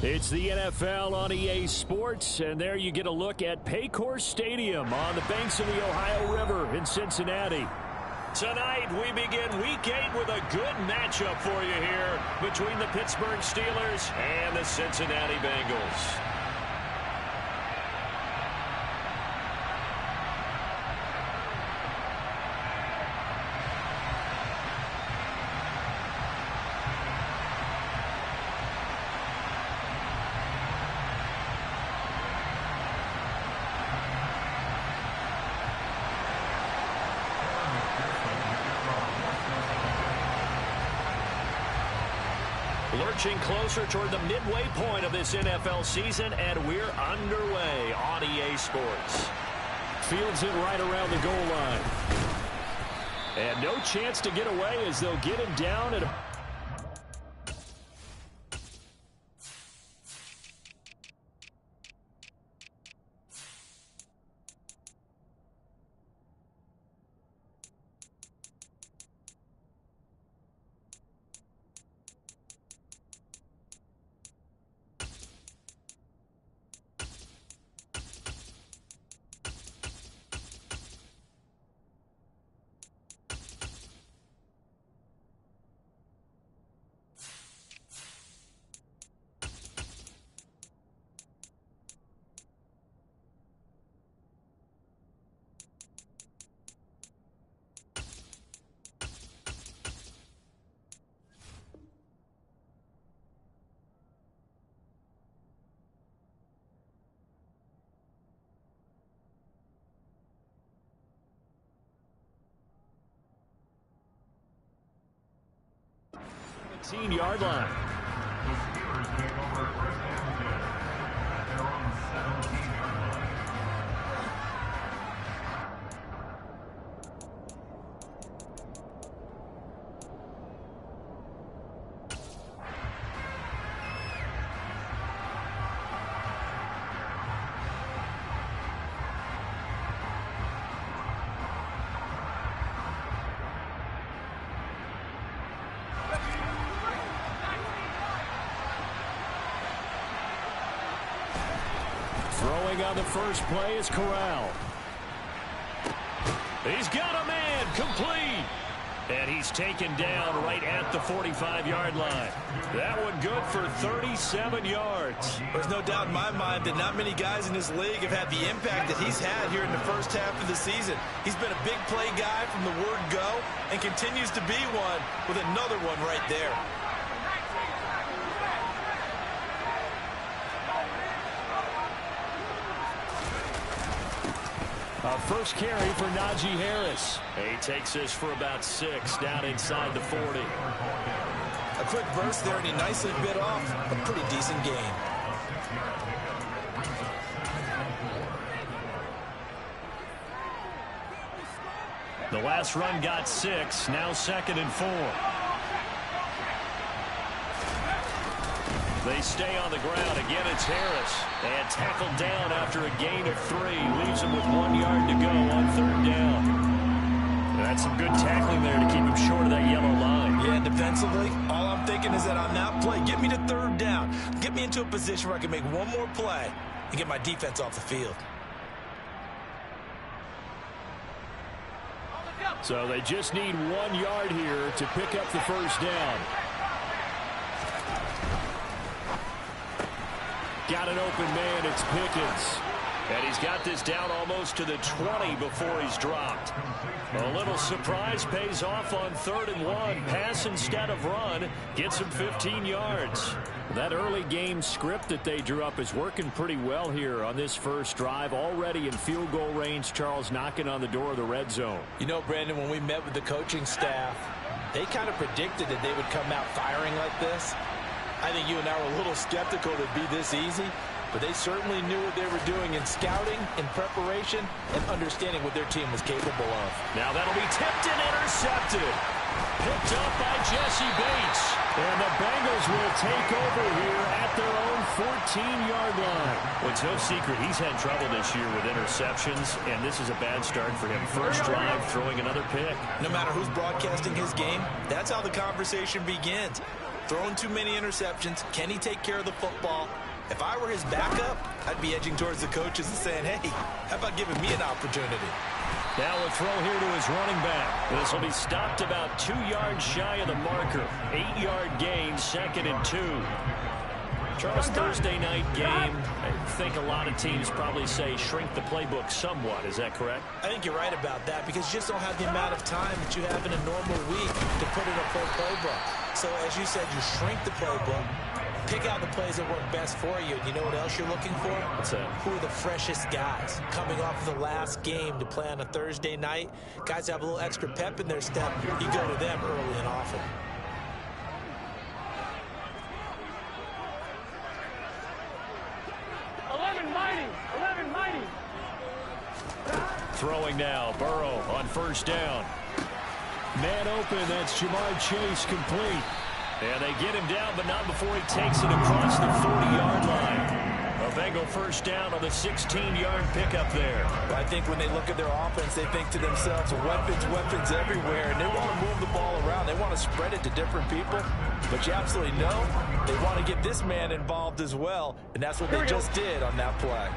It's the NFL on EA Sports, and there you get a look at Paycor Stadium on the banks of the Ohio River in Cincinnati. Tonight, we begin Week 8 with a good matchup for you here between the Pittsburgh Steelers and the Cincinnati Bengals. Lurching closer toward the midway point of this NFL season, and we're underway on EA Sports. Fields it right around the goal line. And no chance to get away as they'll get him down at... Yard line. The Steelers take over first and 10 at their own 17-yard line. Throwing on the first play is Corral. He's got a man, complete. And he's taken down right at the 45-yard line. That one good for 37 yards. There's no doubt in my mind that not many guys in this league have had the impact that he's had here in the first half of the season. He's been a big play guy from the word go and continues to be one with another one right there. First carry for Najee Harris. He takes this for about 6 down inside the 40. A quick burst there, and he nicely bit off a pretty decent gain. The last run got 6, now 2nd and 4. They stay on the ground. Again, it's Harris. And tackled down after a gain of 3. Leaves him with 1 yard to go on 3rd down. And that's some good tackling there to keep him short of that yellow line. Yeah, defensively, all I'm thinking is that on that play, get me to 3rd down. Get me into a position where I can make one more play and get my defense off the field. So they just need 1 yard here to pick up the first down. Got an open man, it's Pickens. And he's got this down almost to the 20 before he's dropped. A little surprise pays off on 3rd and 1. Pass instead of run. Gets him 15 yards. That early game script that they drew up is working pretty well here on this first drive. Already in field goal range, Charles, knocking on the door of the red zone. You know, Brandon, when we met with the coaching staff, they kind of predicted that they would come out firing like this. I think you and I were a little skeptical that it'd be this easy, but they certainly knew what they were doing in scouting, in preparation, and understanding what their team was capable of. Now that'll be tipped and intercepted. Picked up by Jesse Bates. And the Bengals will take over here at their own 14-yard line. Well, it's no secret he's had trouble this year with interceptions, and this is a bad start for him. First drive, throwing another pick. No matter who's broadcasting his game, that's how the conversation begins. throwing too many interceptions. Can he take care of the football? If I were his backup, I'd be edging towards the coaches and saying, hey, how about giving me an opportunity? Now a throw here to his running back. This will be stopped about 2 yards shy of the marker. 8-yard gain, 2nd and 2. Charles, Thursday night game, I think a lot of teams probably say shrink the playbook somewhat. Is that correct? I think you're right about that because you just don't have the amount of time that you have in a normal week to put in a full playbook. So as you said, you shrink the playbook, pick out the plays that work best for you. And you know what else you're looking for? What's that? Who are the freshest guys coming off of the last game to play on a Thursday night? Guys have a little extra pep in their step. You go to them early and often. Throwing now, Burrow on 1st down. Man open, that's Jamar Chase complete. And they get him down, but not before he takes it across the 40-yard line. A Bengal 1st down on the 16-yard pickup there. Well, I think when they look at their offense, they think to themselves, weapons everywhere, and they want to move the ball around. They want to spread it to different people, but you absolutely know they want to get this man involved as well, and that's what they just did on that play.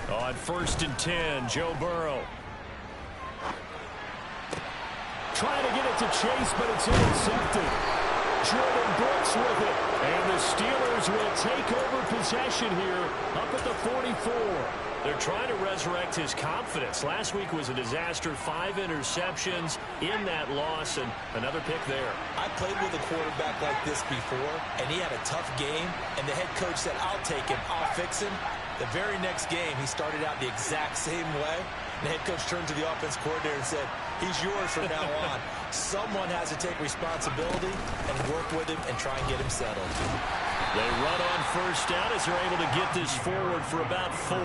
On 1st and 10, Joe Burrow. Trying to get it to Chase, but it's intercepted. Jordan Brooks with it. And the Steelers will take over possession here up at the 44. They're trying to resurrect his confidence. Last week was a disaster. 5 interceptions in that loss, and another pick there. I played with a quarterback like this before, and he had a tough game, and the head coach said, I'll take him, I'll fix him. The very next game, he started out the exact same way. The head coach turned to the offense coordinator and said, he's yours from now on. Someone has to take responsibility and work with him and try and get him settled. They run on 1st down as they're able to get this forward for about 4.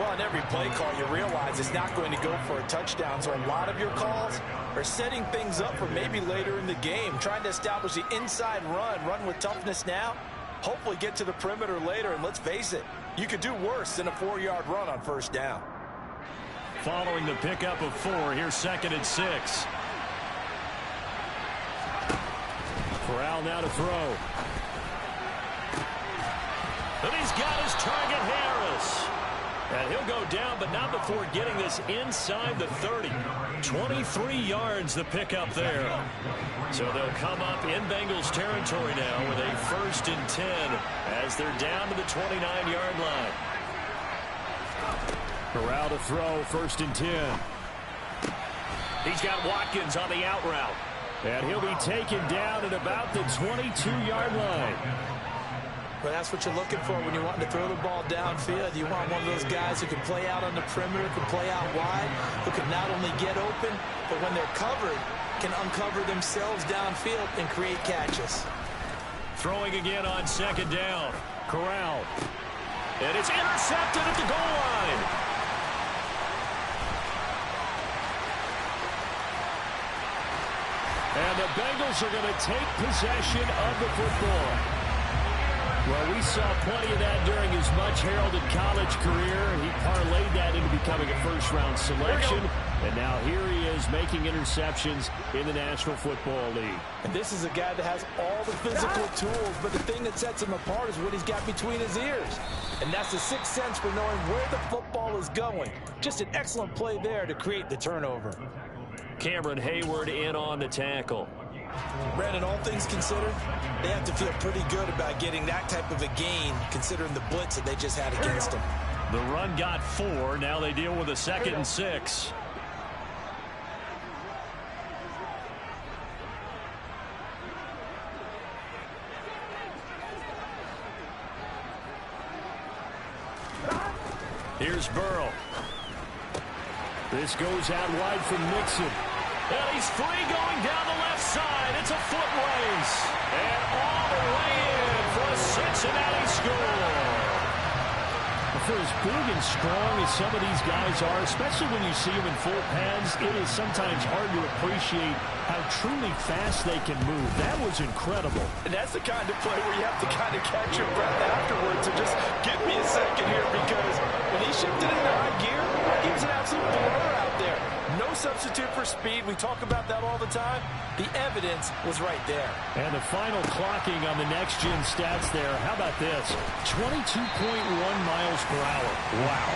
Well, on every play call, you realize it's not going to go for a touchdown, so a lot of your calls are setting things up for maybe later in the game, trying to establish the inside run with toughness now, hopefully get to the perimeter later, and let's face it, you could do worse than a 4-yard run on 1st down. Following the pickup of 4, here's 2nd and 6. Corral now to throw. And he's got his target, Harris. And he'll go down, but not before getting this inside the 30. 23 yards the pickup there. So they'll come up in Bengals territory now with a 1st and 10 as they're down to the 29-yard line. Corral to throw, 1st and 10. He's got Watkins on the out route. And he'll be taken down at about the 22-yard line. Well, that's what you're looking for when you're wanting to throw the ball downfield. You want one of those guys who can play out on the perimeter, can play out wide, who can not only get open, but when they're covered, can uncover themselves downfield and create catches. Throwing again on 2nd down. Corral. And it's intercepted at the goal line. And the Bengals are going to take possession of the football. Well, we saw plenty of that during his much-heralded college career. He parlayed that into becoming a first-round selection. And now here he is making interceptions in the National Football League. And this is a guy that has all the physical tools, but the thing that sets him apart is what he's got between his ears. And that's the sixth sense for knowing where the football is going. Just an excellent play there to create the turnover. Cameron Hayward in on the tackle. Brandon, all things considered, they have to feel pretty good about getting that type of a gain, considering the blitz that they just had against them. The run got 4. Now they deal with a 2nd and 6. Here's Burrow. This goes out wide from Nixon. And he's free going down the left side. It's a foot race. And all the way in for a Cincinnati score. for as big and strong as some of these guys are, especially when you see them in full pads, it is sometimes hard to appreciate how truly fast they can move. That was incredible. And that's the kind of play where you have to kind of catch your breath afterwards. So just give me a second here, because when he shifted into high gear, he was an absolute blur out there. No substitute for speed. We talk about that all the time. The evidence was right there. And the final clocking on the next-gen stats there. How about this? 22.1 miles per hour. Wow.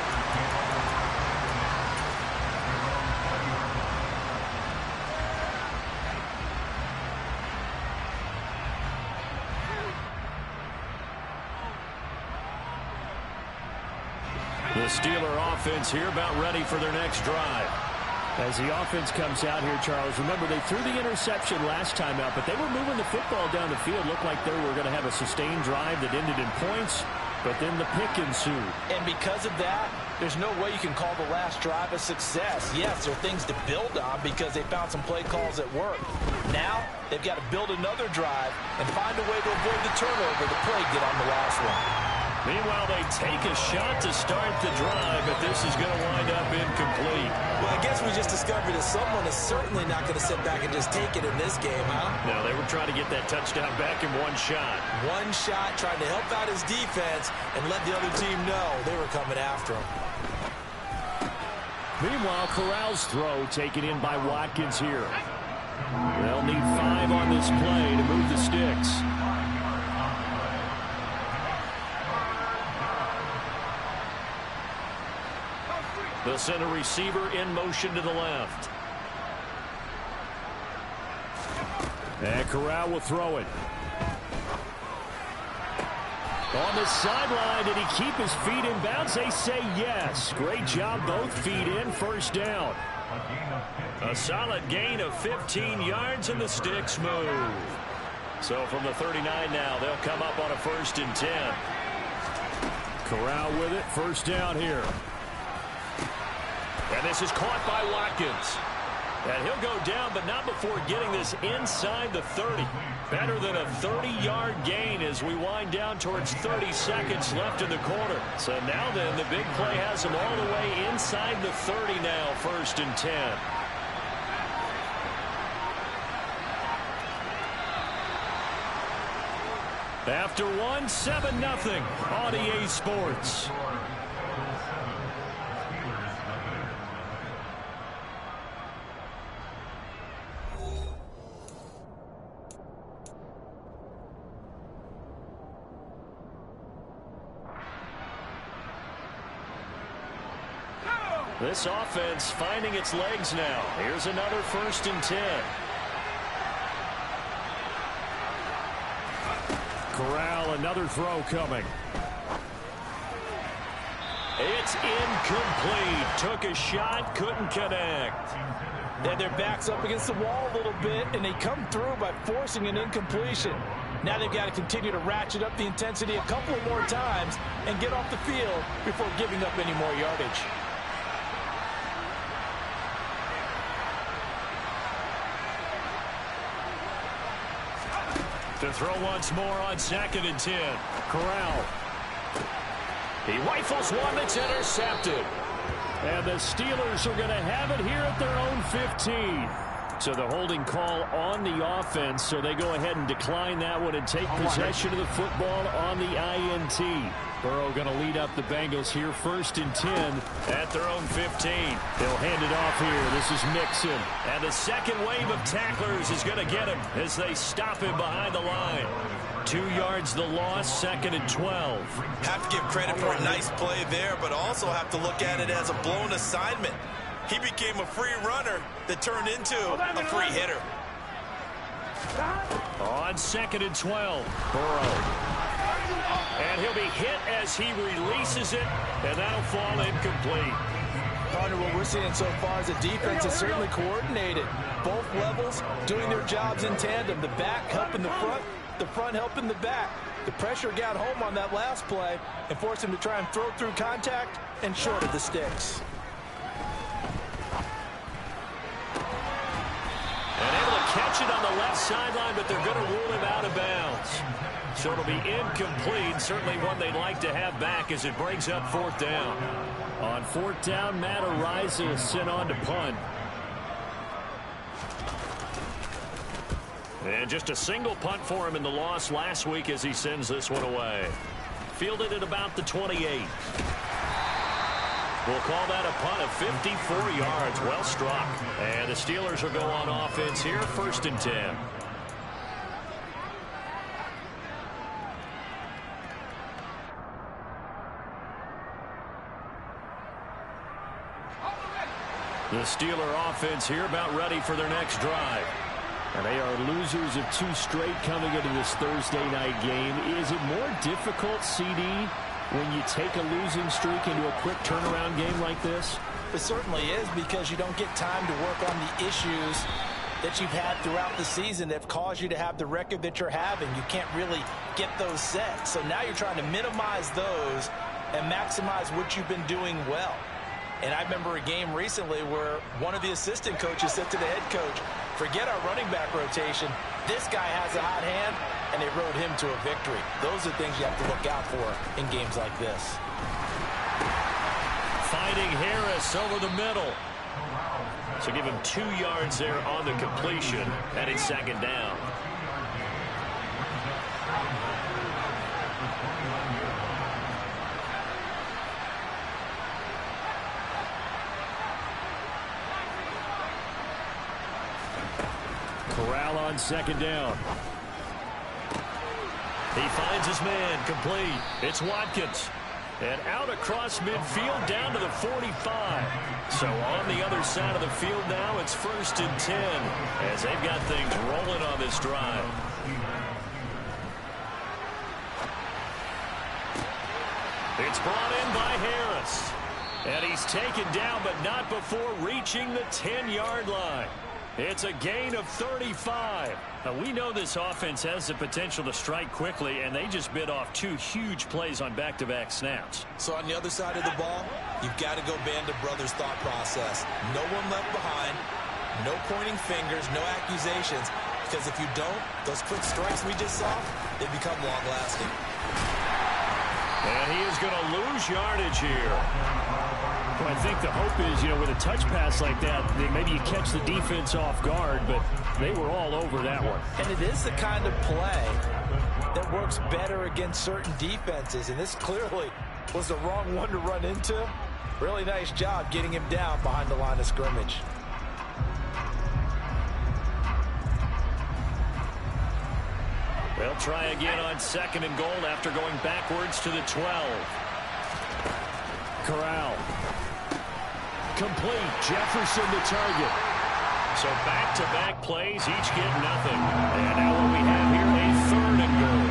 The Steeler offense here about ready for their next drive. As the offense comes out here, Charles, remember they threw the interception last time out, but they were moving the football down the field. Looked like they were going to have a sustained drive that ended in points, but then the pick ensued. And because of that, there's no way you can call the last drive a success. Yes, there are things to build on because they found some play calls that work. Now, they've got to build another drive and find a way to avoid the turnover the play did on the last one. Meanwhile, they take a shot to start the drive, but this is going to wind up incomplete. Well, I guess we just discovered that someone is certainly not going to sit back and just take it in this game, huh? No, they were trying to get that touchdown back in one shot. One shot, trying to help out his defense and let the other team know they were coming after him. Meanwhile, Corral's throw taken in by Watkins here. They'll need 5 on this play to move the sticks. They'll send a receiver in motion to the left. And Corral will throw it. On the sideline, did he keep his feet in bounds? They say yes. Great job, both feet in, first down. A solid gain of 15 yards, and the sticks move. So from the 39 now, they'll come up on a 1st and 10. Corral with it, first down here. And this is caught by Watkins. And he'll go down, but not before getting this inside the 30. Better than a 30-yard gain as we wind down towards 30 seconds left in the quarter. So now then, the big play has him all the way inside the 30 now, 1st and 10. After one, 7-0 on EA Sports. This offense finding its legs now. Here's another 1st and 10. Corral, another throw coming. It's incomplete. Took a shot, couldn't connect. They had their backs up against the wall a little bit, and they come through by forcing an incompletion. Now they've got to continue to ratchet up the intensity a couple of more times and get off the field before giving up any more yardage. To throw once more on 2nd and 10. Corral. He rifles one that's intercepted. And the Steelers are going to have it here at their own 15. So the holding call on the offense, so they go ahead and decline that one and take possession of the football on the INT. Burrow going to lead up the Bengals here, 1st and 10 at their own 15. They'll hand it off here. This is Mixon. And the second wave of tacklers is going to get him as they stop him behind the line. 2 yards the loss, 2nd and 12. Have to give credit for a nice play there, but also have to look at it as a blown assignment. He became a free runner that turned into a free hitter. On 2nd and 12, Burrow. And he'll be hit as he releases it, and that'll fall incomplete. Partner, what we're seeing so far is the defense is certainly coordinated. Both levels doing their jobs in tandem. The back helping the front helping the back. The pressure got home on that last play and forced him to try and throw through contact and short of the sticks. And able to catch catch it on the left sideline, but they're going to rule him out of bounds. So it'll be incomplete. Certainly one they'd like to have back as it brings up 4th down. On 4th down, Matt Ariza is sent on to punt. And just a single punt for him in the loss last week as he sends this one away. Fielded at about the 28. We'll call that a punt of 54 yards. Well struck. And the Steelers will go on offense here, 1st and 10. The Steeler offense here about ready for their next drive. And they are losers of 2 straight coming into this Thursday night game. Is it more difficult, CD, when you take a losing streak into a quick turnaround game like this? It certainly is, because you don't get time to work on the issues that you've had throughout the season that have caused you to have the record that you're having. You can't really get those set. So now you're trying to minimize those and maximize what you've been doing well. And I remember a game recently where one of the assistant coaches said to the head coach, forget our running back rotation. This guy has a hot hand, and they rode him to a victory. Those are things you have to look out for in games like this. Finding Harris over the middle. So give him 2 yards there on the completion, and it's 2nd down. Corral on 2nd down. He finds his man, complete. It's Watkins. And out across midfield down to the 45. So on the other side of the field now, it's 1st and 10 as they've got things rolling on this drive. It's brought in by Harris. And he's taken down, but not before reaching the 10-yard line. It's a gain of 35. Now, we know this offense has the potential to strike quickly, and they just bit off 2 huge plays on back-to-back snaps. So on the other side of the ball, you've got to go Band of Brothers thought process. No one left behind, no pointing fingers, no accusations, because if you don't, those quick strikes we just saw, they become long-lasting. And he is going to lose yardage here. Well, I think the hope is, with a touch pass like that, maybe you catch the defense off guard, but they were all over that one. And it is the kind of play that works better against certain defenses, and this clearly was the wrong one to run into. Really nice job getting him down behind the line of scrimmage. They'll try again on 2nd and goal after going backwards to the 12. Corral. Complete. Jefferson the target. So back-to-back plays, each get nothing. And now what we have here, a 3rd and goal.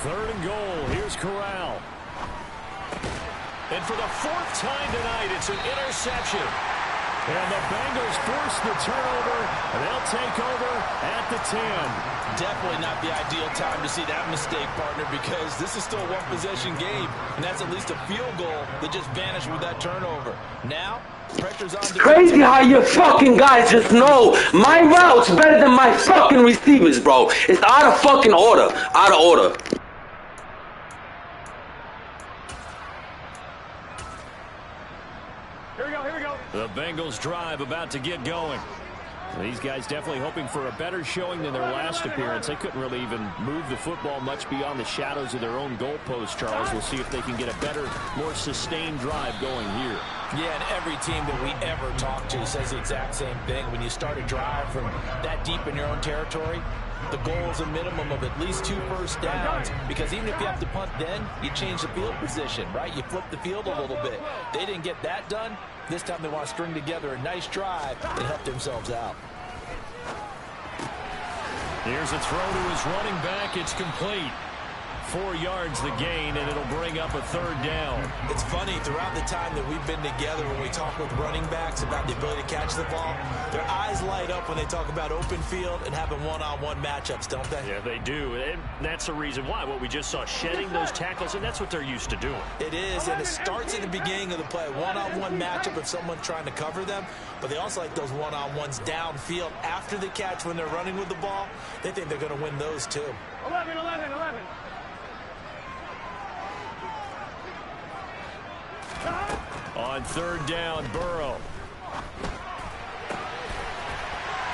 3rd and goal. Here's Corral. And for the 4th time tonight, it's an interception. And the Bengals force the turnover, and they'll take over at the 10. Definitely not the ideal time to see that mistake, partner, because this is still a one-possession game, and that's at least a field goal that just vanished with that turnover. Now, pressure's on. It's crazy how you fucking guys just know my routes better than my fucking receivers, bro. It's out of fucking order. Out of order. The Bengals drive about to get going. These guys definitely hoping for a better showing than their last appearance. They couldn't really even move the football much beyond the shadows of their own goalpost, Charles. We'll see if they can get a better, more sustained drive going here. Yeah, and every team that we ever talk to says the exact same thing. When you start a drive from that deep in your own territory, the goal is a minimum of at least 2 first downs, because even if you have to punt then, you change the field position, right? You flip the field a little bit. They didn't get that done. This time they want to string together a nice drive and help themselves out. Here's a throw to his running back. It's complete. 4 yards the gain, and it'll bring up a 3rd down. It's funny, throughout the time that we've been together, when we talk with running backs about the ability to catch the ball, their eyes light up when they talk about open field and having one-on-one matchups, don't they? Yeah, they do, and that's the reason why. What we just saw, shedding those tackles, and that's what they're used to doing. It is, and it starts at the beginning of the play. One-on-one matchup if someone's trying to cover them, but they also like those one-on-ones downfield after the catch when they're running with the ball. They think they're going to win those too. 11. On 3rd down, Burrow.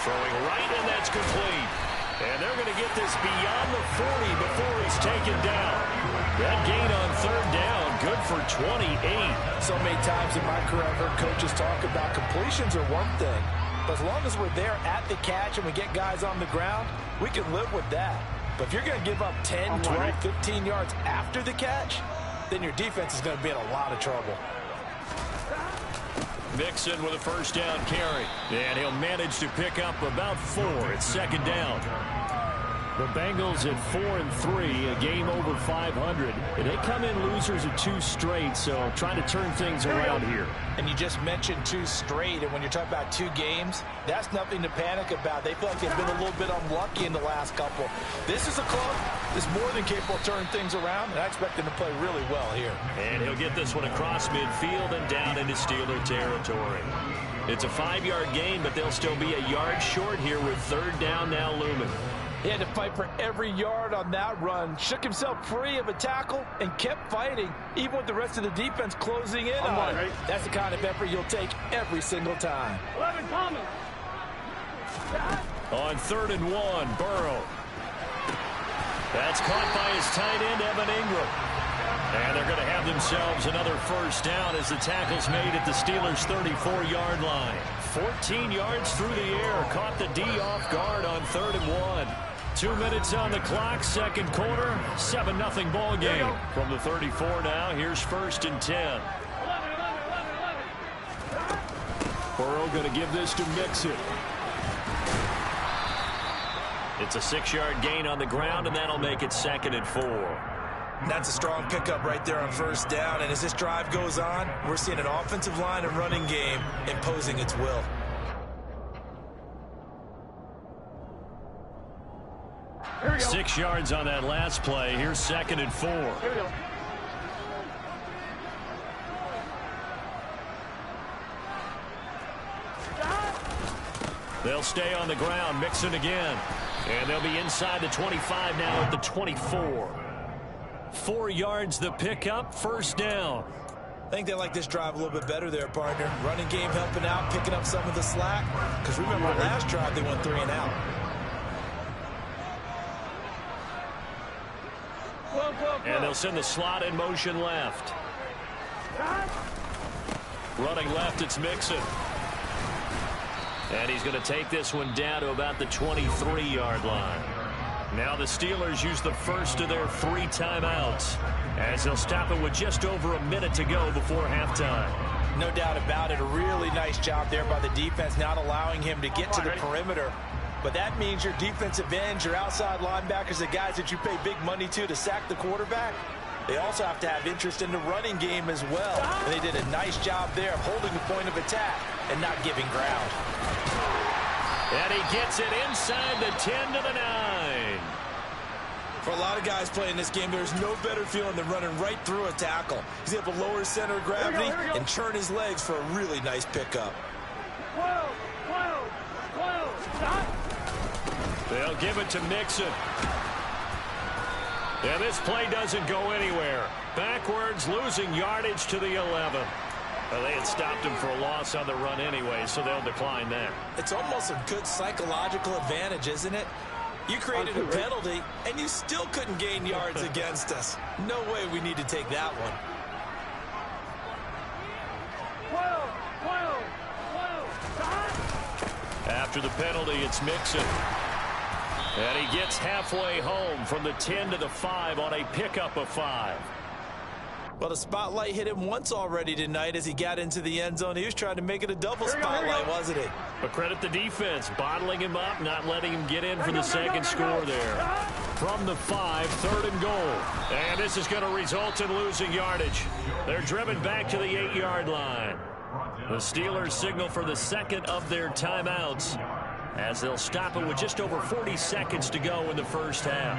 Throwing right, and that's complete. And they're going to get this beyond the 40 before he's taken down. That gain on 3rd down, good for 28. So many times in my career I've heard coaches talk about completions are one thing, but as long as we're there at the catch and we get guys on the ground, we can live with that. But if you're going to give up 10, 12, 15 yards after the catch, then your defense is going to be in a lot of trouble. Mixon with a 1st down carry. And he'll manage to pick up about 4. It's 2nd down. The Bengals at 4-3, a game over 500. And they come in losers of 2 straight, so trying to turn things around here. And you just mentioned 2 straight, and when you're talking about 2 games, that's nothing to panic about. They feel like they've been a little bit unlucky in the last couple. This is a club that's more than capable of turning things around, and I expect them to play really well here. And he'll get this one across midfield and down into Steeler territory. It's a 5-yard gain, but they'll still be a yard short here with 3rd down now looming. He had to fight for every yard on that run, shook himself free of a tackle, and kept fighting, even with the rest of the defense closing in on him. That's the kind of effort you'll take every single time. 11, Thomas. On 3rd and 1, Burrow. That's caught by his tight end, Evan Ingram. And they're going to have themselves another 1st down as the tackle's made at the Steelers' 34-yard line. 14 yards through the air, caught the D off guard on 3rd and 1. 2 minutes on the clock, 2nd quarter, 7-0 ball game. From the 34 now, here's 1st and 10. 11. Burrow going to give this to Mixon. It's a 6-yard gain on the ground, and that'll make it 2nd and 4. That's a strong pickup right there on 1st down, and as this drive goes on, we're seeing an offensive line and running game imposing its will. Here we go. 6 yards on that last play. Here's 2nd and 4. Here we go. They'll stay on the ground, Mixon again. And they'll be inside the 25 now at the 24. 4 yards the pickup, 1st down. I think they like this drive a little bit better there, partner. Running game helping out, picking up some of the slack. Because remember, last drive they went 3 and out. And they'll send the slot in motion left. Running left, it's Mixon. And he's going to take this one down to about the 23-yard line. Now the Steelers use the first of their 3 timeouts as they'll stop it with just over a minute to go before halftime. No doubt about it. A really nice job there by the defense, not allowing him to get to the perimeter. But that means your defensive ends, your outside linebackers, the guys that you pay big money to sack the quarterback, they also have to have interest in the running game as well. And they did a nice job there of holding the point of attack and not giving ground. And he gets it inside the 10 to the 9. For a lot of guys playing this game, there's no better feeling than running right through a tackle. He's able to lower his center of gravity and turn his legs for a really nice pickup. 12. Stop. They'll give it to Mixon. And this play doesn't go anywhere. Backwards, losing yardage to the 11. Well, they had stopped him for a loss on the run anyway, so they'll decline that. It's almost a good psychological advantage, isn't it? You created a penalty, and you still couldn't gain yards against us. No way we need to take that one. 12. Stop. After the penalty, it's Mixon. And he gets halfway home from the 10 to the 5 on a pickup of 5. Well, the spotlight hit him once already tonight as he got into the end zone. He was trying to make it a double spotlight, wasn't he? But credit the defense, bottling him up, not letting him get in for the second score there. from the 5, 3rd and goal. And this is going to result in losing yardage. They're driven back to the 8-yard line. The Steelers signal for the second of their timeouts as they'll stop it with just over 40 seconds to go in the first half.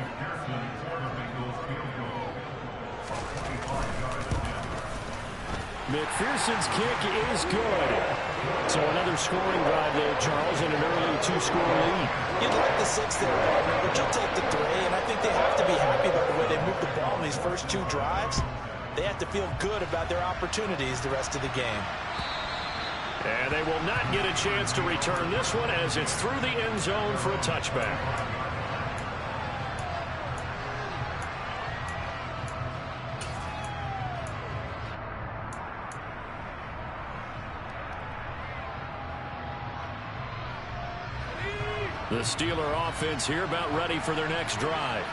McPherson's kick is good. So another scoring drive there, Charles, and an early 2-score lead. You'd like the 6 there, partner, but you'll take the 3, and I think they have to be happy about the way they moved the ball in these first 2 drives. They have to feel good about their opportunities the rest of the game. And they will not get a chance to return this one as it's through the end zone for a touchback. The Steeler offense here about ready for their next drive.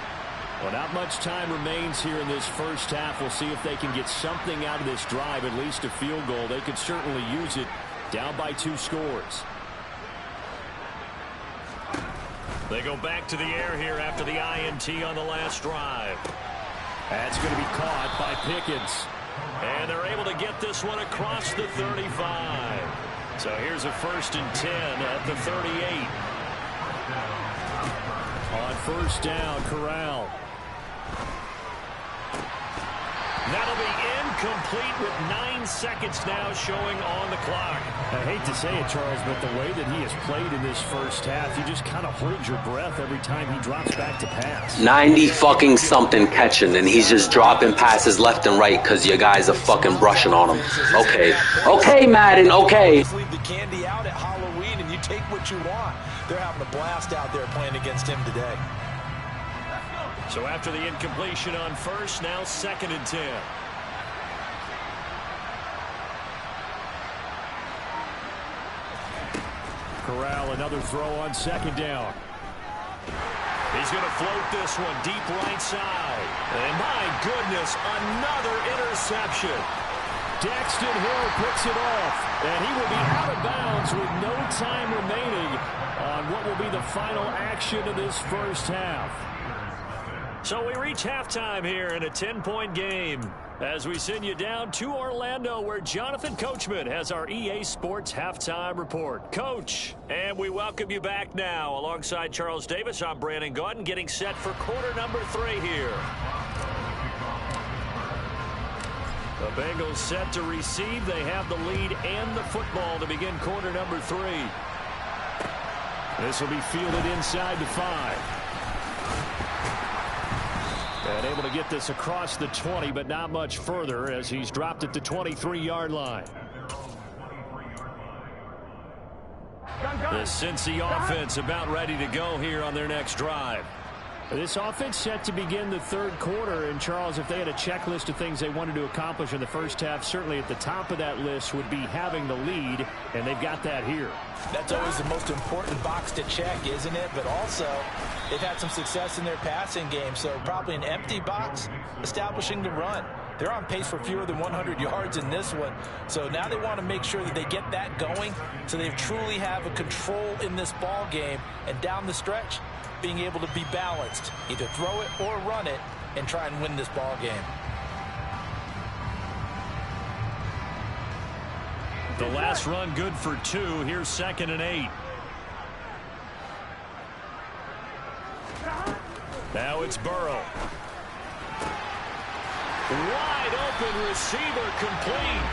Well, not much time remains here in this first half. We'll see if they can get something out of this drive, at least a field goal. They could certainly use it down by 2 scores. They go back to the air here after the INT on the last drive. That's going to be caught by Pickens. And they're able to get this one across the 35. So here's a 1st and 10 at the 38. On first down, Corral. That'll be incomplete with 9 seconds now showing on the clock. I hate to say it, Charles, but the way that he has played in this first half, you just kind of hold your breath every time he drops back to pass. 90-fucking-something catching, and he's just dropping passes left and right because you guys are fucking brushing on him. Okay. Okay, Madden, okay. Just leave the candy out at Halloween and you take what you want. They're having a blast out there playing against him today. So after the incompletion on first, now 2nd and 10. Corral, another throw on 2nd down. He's going to float this one deep right side. And my goodness, another interception. Daxton Hill picks it off, and he will be out of bounds with no time remaining on what will be the final action of this first half. So we reach halftime here in a 10-point game as we send you down to Orlando where Jonathan Coachman has our EA Sports Halftime Report. Coach, and we welcome you back now. Alongside Charles Davis, I'm Brandon Gaudin getting set for quarter number 3 here. The Bengals set to receive. They have the lead and the football to begin quarter number 3. This will be fielded inside the 5. And able to get this across the 20, but not much further as he's dropped at the 23-yard line. The Cincy offense about ready to go here on their next drive. This offense set to begin the 3rd quarter, and Charles, if they had a checklist of things they wanted to accomplish in the first half, certainly at the top of that list would be having the lead, and they've got that here. That's always the most important box to check, isn't it? But also, they've had some success in their passing game, so probably an empty box establishing the run. They're on pace for fewer than 100 yards in this one, so now they want to make sure that they get that going so they truly have a control in this ball game, and down the stretch, being able to be balanced, either throw it or run it, and try and win this ball game. The last run good for 2. Here's 2nd and 8. Now it's Burrow. Wide open receiver complete.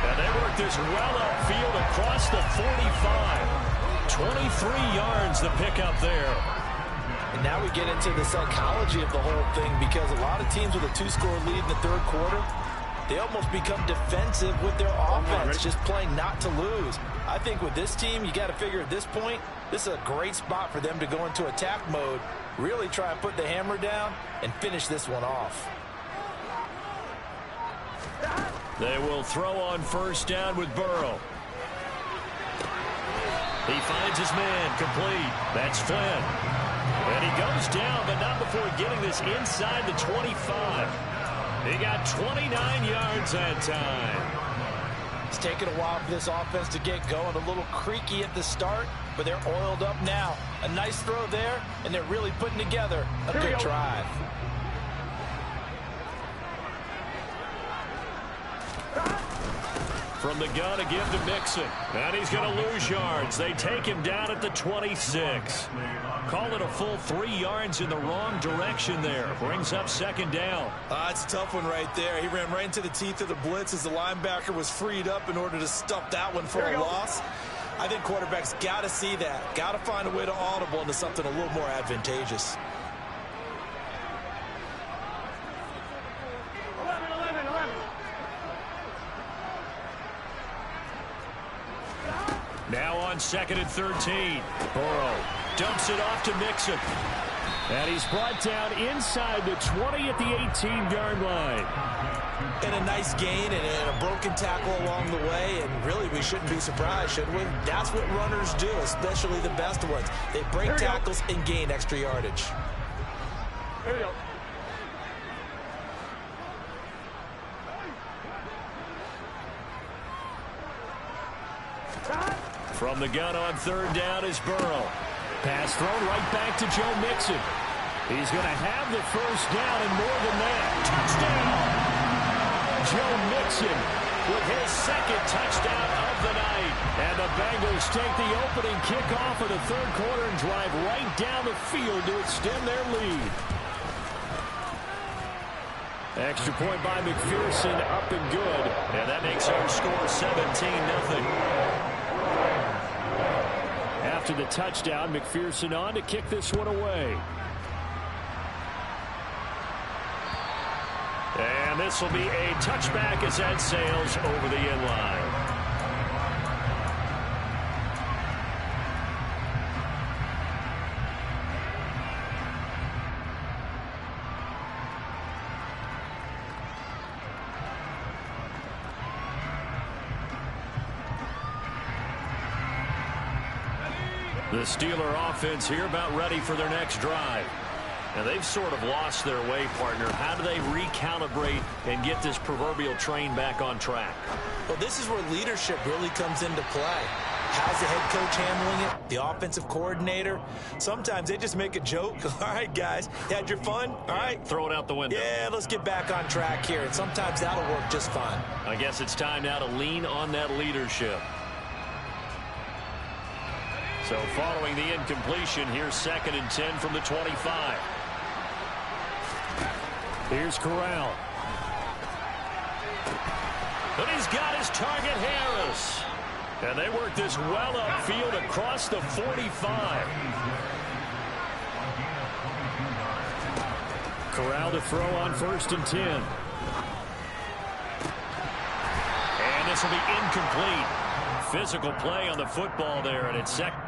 And they work this well upfield across the 45. 23 yards the pickup there. And now we get into the psychology of the whole thing, because a lot of teams with a 2-score lead in the 3rd quarter, they almost become defensive with their offense, just playing not to lose. I think with this team, you got to figure at this point, this is a great spot for them to go into attack mode, really try and put the hammer down and finish this one off. They will throw on first down with Burrow. He finds his man complete. That's Flynn. And he goes down, but not before getting this inside the 25. He got 29 yards that time. It's taken a while for this offense to get going. A little creaky at the start, but they're oiled up now. A nice throw there, and they're really putting together a good drive. From the gun again to Mixon. And he's going to lose yards. They take him down at the 26. Call it a full 3 yards in the wrong direction there. Brings up second down. It's a tough one right there. He ran right into the teeth of the blitz as the linebacker was freed up in order to stuff that one for a loss. I think quarterbacks got to see that. Got to find a way to audible into something a little more advantageous. 11. Now on 2nd and 13. Burrow dumps it off to Mixon. And he's brought down inside the 20 at the 18-yard line. And a nice gain and a broken tackle along the way. And really, we shouldn't be surprised, should we? That's what runners do, especially the best ones. They break tackles and gain extra yardage. Here we go. From the gun on 3rd down is Burrow. Pass thrown right back to Joe Mixon. He's going to have the first down and more than that. Touchdown! Joe Mixon with his 2nd touchdown of the night. And the Bengals take the opening kickoff of the 3rd quarter and drive right down the field to extend their lead. Extra point by McPherson, up and good. And that makes our score 17-0. After the touchdown, McPherson on to kick this one away. And this will be a touchback as that sails over the end line. The Steeler offense here about ready for their next drive. Now they've sort of lost their way, partner. How do they recalibrate and get this proverbial train back on track? Well, this is where leadership really comes into play. How's the head coach handling it? The offensive coordinator? Sometimes they just make a joke. All right, guys, you had your fun? All right. Throw it out the window. Yeah, let's get back on track here. And sometimes that'll work just fine. I guess it's time now to lean on that leadership. So following the incompletion, here's 2nd and 10 from the 25. Here's Corral. But he's got his target, Harris. And they work this well upfield across the 45. Corral to throw on 1st and 10. And this will be incomplete. Physical play on the football there, and it's 2nd.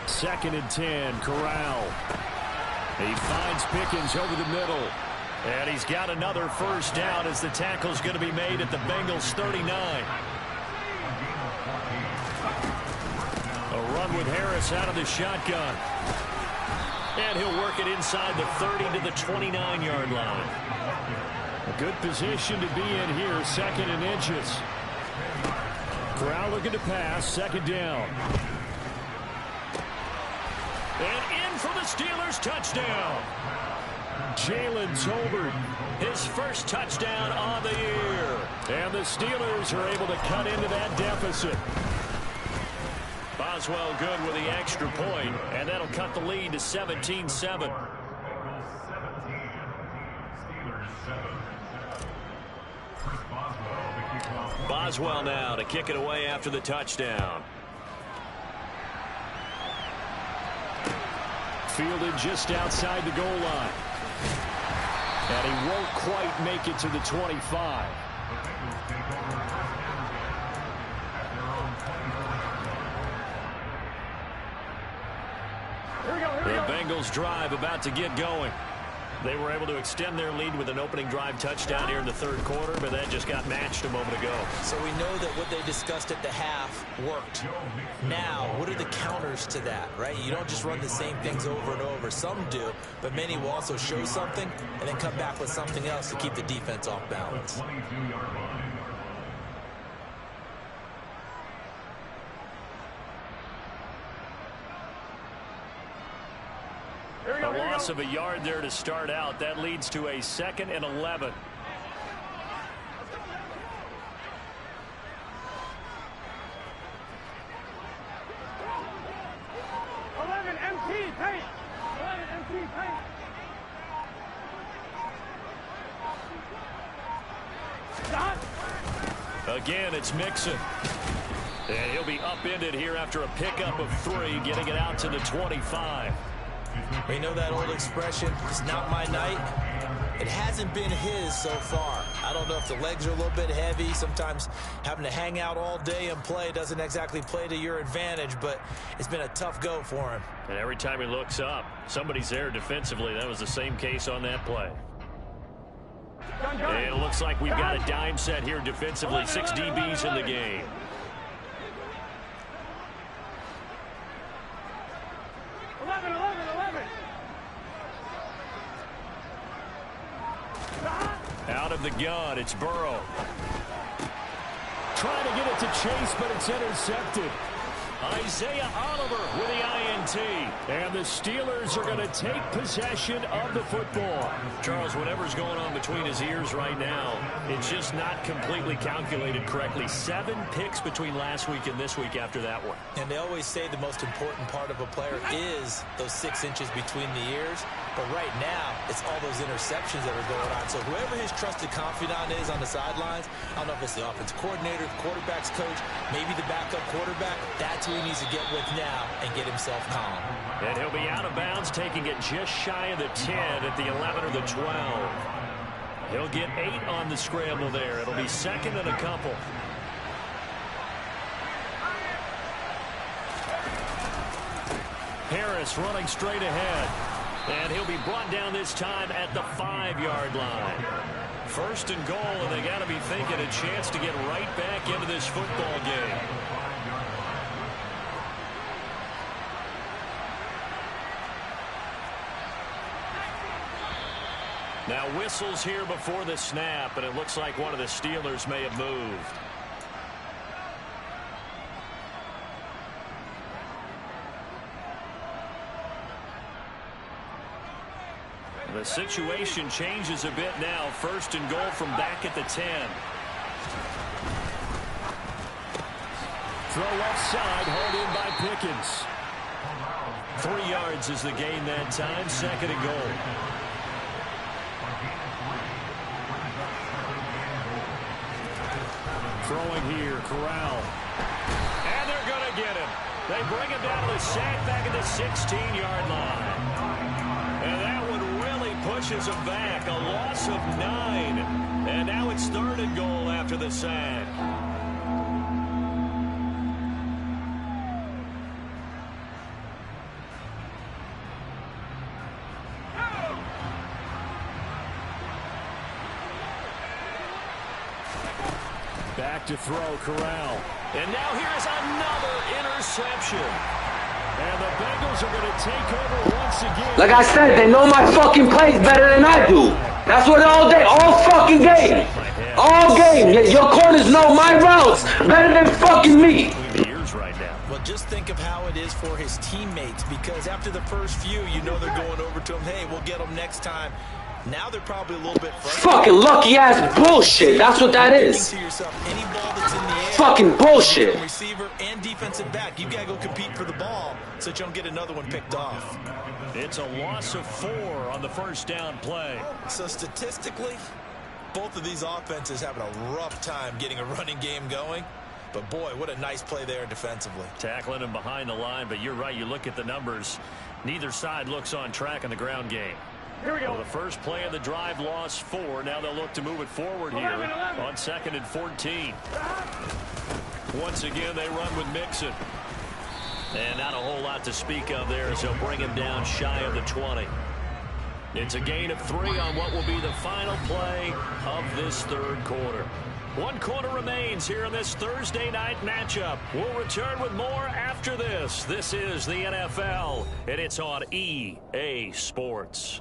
Second and 10, Corral. He finds Pickens over the middle. And he's got another first down as the tackle's going to be made at the Bengals 39. A run with Harris out of the shotgun. And he'll work it inside the 30 to the 29-yard line. A good position to be in here, 2nd and inches. Corral looking to pass, 2nd down. And in for the Steelers touchdown. Jalen Tolbert, his first touchdown on the year. And the Steelers are able to cut into that deficit. Boswell good with the extra point, and that'll cut the lead to 17-7. Chris Boswell, the kickoff Boswell now to kick it away after the touchdown. Fielded just outside the goal line. And he won't quite make it to the 25. The Bengals drive about to get going. They were able to extend their lead with an opening drive touchdown here in the third quarter, but that just got matched a moment ago. So we know that what they discussed at the half worked. Now, what are the counters to that, right? You don't just run the same things over and over. Some do, but many will also show something and then come back with something else to keep the defense off balance. A loss of a yard there to start out. That leads to a 2nd and 11. Again, it's Mixon. And he'll be upended here after a pickup of 3, getting it out to the 25. We know that old expression, it's not my night. It hasn't been his so far. I don't know if the legs are a little bit heavy. Sometimes having to hang out all day and play doesn't exactly play to your advantage, but it's been a tough go for him. And every time he looks up, somebody's there defensively. That was the same case on that play. And it looks like we've got a dime set here defensively. 6 DBs in the game. Out of the gun, it's Burrow. Trying to get it to Chase, but it's intercepted. Isaiah Oliver with the INT. And the Steelers are going to take possession of the football. Charles, whatever's going on between his ears right now, it's just not completely calculated correctly. 7 picks between last week and this week after that one. And they always say the most important part of a player is those 6 inches between the ears. But right now, it's all those interceptions that are going on. So whoever his trusted confidant is on the sidelines, I don't know if it's the offensive coordinator, the quarterback's coach, maybe the backup quarterback, that's who he needs to get with now and get himself calm. And he'll be out of bounds, taking it just shy of the 10 at the 11 or the 12. He'll get 8 on the scramble there. It'll be 2nd and a couple. Harris running straight ahead. And he'll be brought down this time at the 5-yard line. 1st and goal, and they got to be thinking a chance to get right back into this football game. Now whistles here before the snap, and it looks like one of the Steelers may have moved. The situation changes a bit now. 1st and goal from back at the 10. Throw left side, hauled in by Pickens. 3 yards is the gain that time. 2nd and goal. Throwing here, Corral. And they're going to get him. They bring him down to the sack back at the 16-yard line. And that one really pushes him back. A loss of 9. And now it's 3rd and goal after the sack. Back to throw, Corral. And now here's another interception. And the Bengals are going to take over once again. Like I said, they know my fucking plays better than I do. That's what all day, all fucking game. All game. Your corners know my routes better than fucking me. Well, just think of how it is for his teammates, because after the first few, you know they're going over to him, hey, we'll get them next time. Now they're probably a little bit frustrated. Fucking lucky ass bullshit. That's what that is. To yourself, any ball that's in the air, fucking bullshit. Receiver and defensive back, you gotta go compete for the ball so that you don't get another one picked off. It's a loss of 4 on the 1st down play. So statistically, Both of these offenses having a rough time getting a running game going. But, boy, what a nice play there defensively. Tackling him behind the line, but you're right. You look at the numbers. Neither side looks on track in the ground game. Here we go. Well, the first play of the drive lost 4. Now they'll look to move it forward here 11. on 2nd and 14. Once again, they run with Mixon. And not a whole lot to speak of there as they'll bring him down shy of the 20. It's a gain of 3 on what will be the final play of this third quarter. 1 quarter remains here in this Thursday night matchup. We'll return with more after this. This is the NFL, and it's on EA Sports.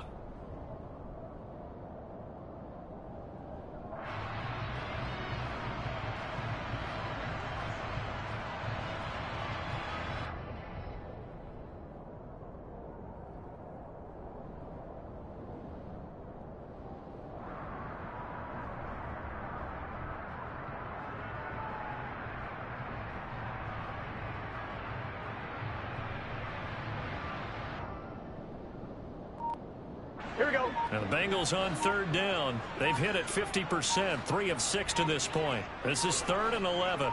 Here we go. And the Bengals on 3rd down. They've hit it 50%, 3 of 6 to this point. This is 3rd and 11.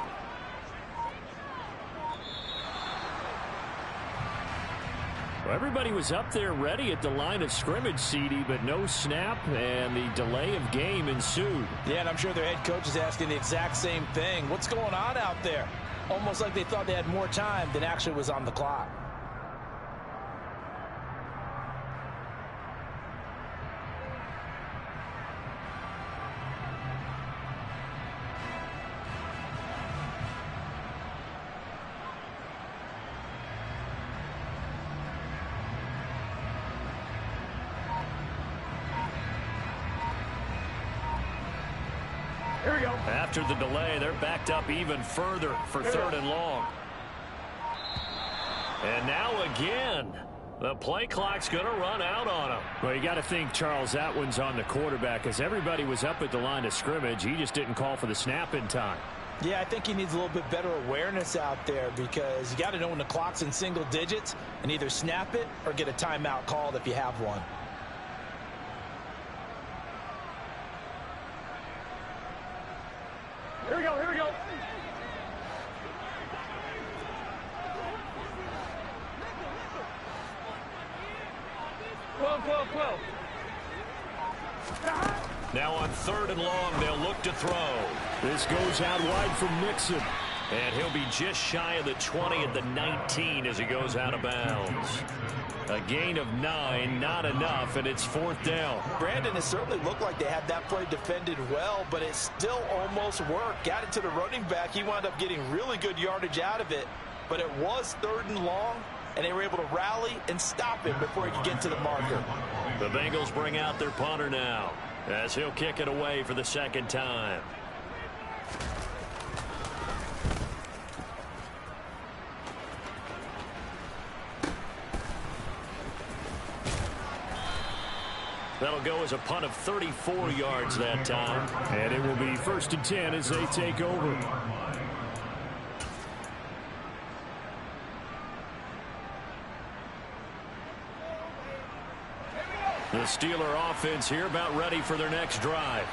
Well, everybody was up there ready at the line of scrimmage, CD, but no snap, and the delay of game ensued. Yeah, and I'm sure their head coach is asking the exact same thing. What's going on out there? Almost like they thought they had more time than actually was on the clock. Here we go. After the delay, they're backed up even further for 3rd and long. And now again, the play clock's going to run out on him. Well, you got to think, Charles, that one's on the quarterback, as everybody was up at the line of scrimmage. He just didn't call for the snap in time. Yeah, I think he needs a little bit better awareness out there, because you got to know when the clock's in single digits and either snap it or get a timeout called if you have one. Here we go. Here we go. Twelve. Now on 3rd and long, they'll look to throw. This goes out wide from Mixon. And he'll be just shy of the 20 at the 19 as he goes out of bounds. A gain of 9, not enough, and it's 4th down. Brandon, it certainly looked like they had that play defended well, but it still almost worked. Got it to the running back. He wound up getting really good yardage out of it, but it was 3rd and long, and they were able to rally and stop him before he could get to the marker. The Bengals bring out their punter now, as he'll kick it away for the 2nd time. That'll go as a punt of 34 yards that time. And it will be 1st and 10 as they take over. The Steeler offense here about ready for their next drive.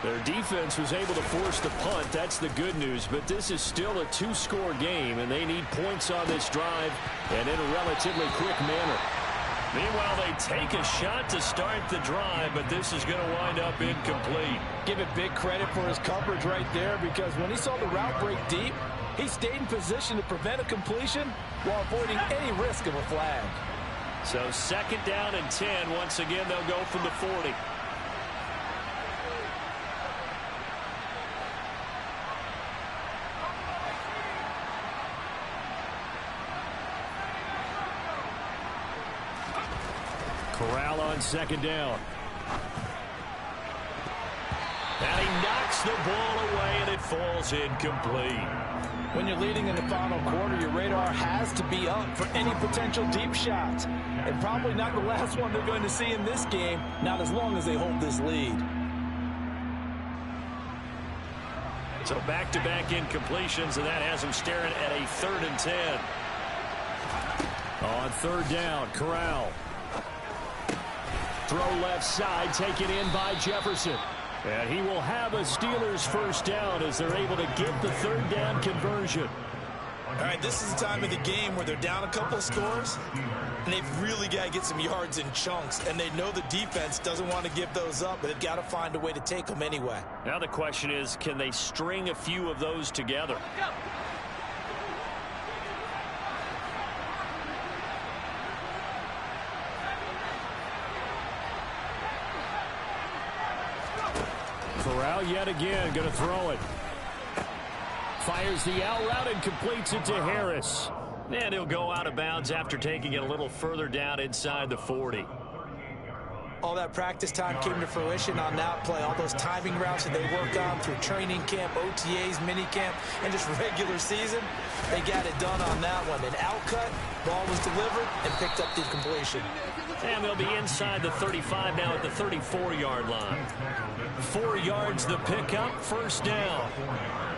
Their defense was able to force the punt. That's the good news. But this is still a 2-score game, and they need points on this drive and in a relatively quick manner. Meanwhile, they take a shot to start the drive, but this is going to wind up incomplete. Give it big credit for his coverage right there, because when he saw the route break deep, he stayed in position to prevent a completion while avoiding any risk of a flag. So 2nd down and 10. Once again, they'll go from the 40. Corral on 2nd down. And he knocks the ball away, and it falls incomplete. When you're leading in the final quarter, your radar has to be up for any potential deep shots. And probably not the last one they're going to see in this game, not as long as they hold this lead. So back-to-back incompletions, and that has them staring at a 3rd and 10. On 3rd down, Corral. Throw left side, taken in by Jefferson. And he will have a Steelers first down as they're able to get the third down conversion. All right, this is the time of the game where they're down a couple of scores, and they've really got to get some yards in chunks, and they know the defense doesn't want to give those up, but they've got to find a way to take them anyway. Now the question is, can they string a few of those together? Corral yet again going to throw it. Fires the out route and completes it to Harris. And he'll go out of bounds after taking it a little further down inside the 40. All that practice time came to fruition on that play. All those timing routes that they work on through training camp, OTAs, minicamp, and just regular season, they got it done on that one. An out cut, ball was delivered, and picked up the completion. And they'll be inside the 35 now at the 34-yard line. 4 yards the pickup, first down.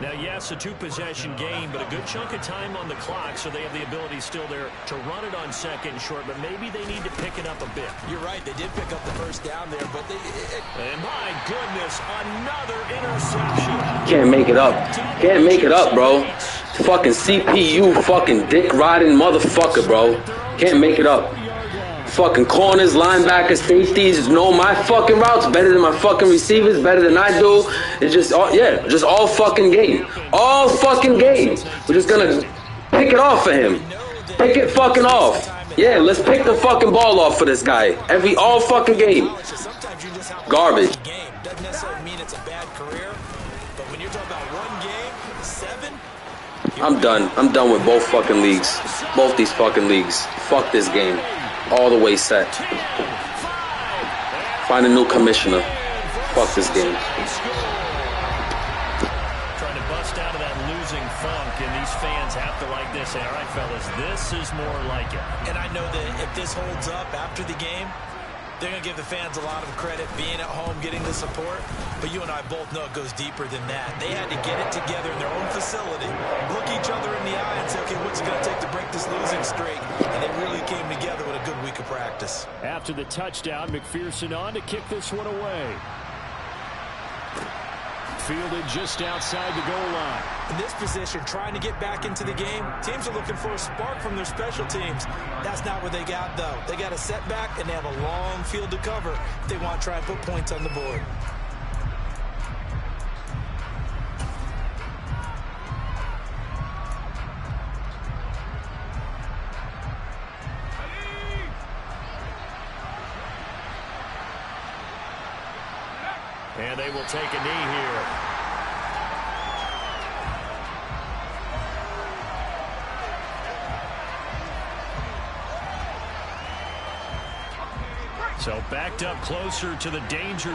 Now, yes, a two-possession game, but a good chunk of time on the clock, so they have the ability still there to run it on second and short, but maybe they need to pick it up a bit. You're right, they did pick up the first down there, but they... And my goodness, another interception. Can't make it up. Can't make it up, bro. Fucking CPU, fucking dick-riding motherfucker, bro. Can't make it up. Fucking corners, linebackers, safeties know my fucking routes better than my fucking receivers, better than I do. It's just all, yeah, just all fucking game. All fucking game. We're just gonna pick it off for him. Pick it fucking off. Yeah, let's pick the fucking ball off for this guy. All fucking game. Garbage. Doesn't necessarily mean it's a bad career, but when you're talking about one game, 7... I'm done. I'm done with both fucking leagues. Both these fucking leagues. Fuck this game. All the way set. Find a new commissioner. Fuck this game. Trying to bust out of that losing funk, and these fans have to like this. Say, all right, fellas, this is more like it. And I know that if this holds up after the game, they're going to give the fans a lot of credit being at home, getting the support. But you and I both know it goes deeper than that. They had to get it together in their own facility, look each other in the eye and say, okay, what's it going to take to break this losing streak? And they really came together with a good week of practice. After the touchdown, McPherson on to kick this one away. Fielded just outside the goal line. In this position, trying to get back into the game, teams are looking for a spark from their special teams. That's not what they got, though. They got a setback, and they have a long field to cover if they want to try and put points on the board. And they will take a knee here. So backed up closer to the danger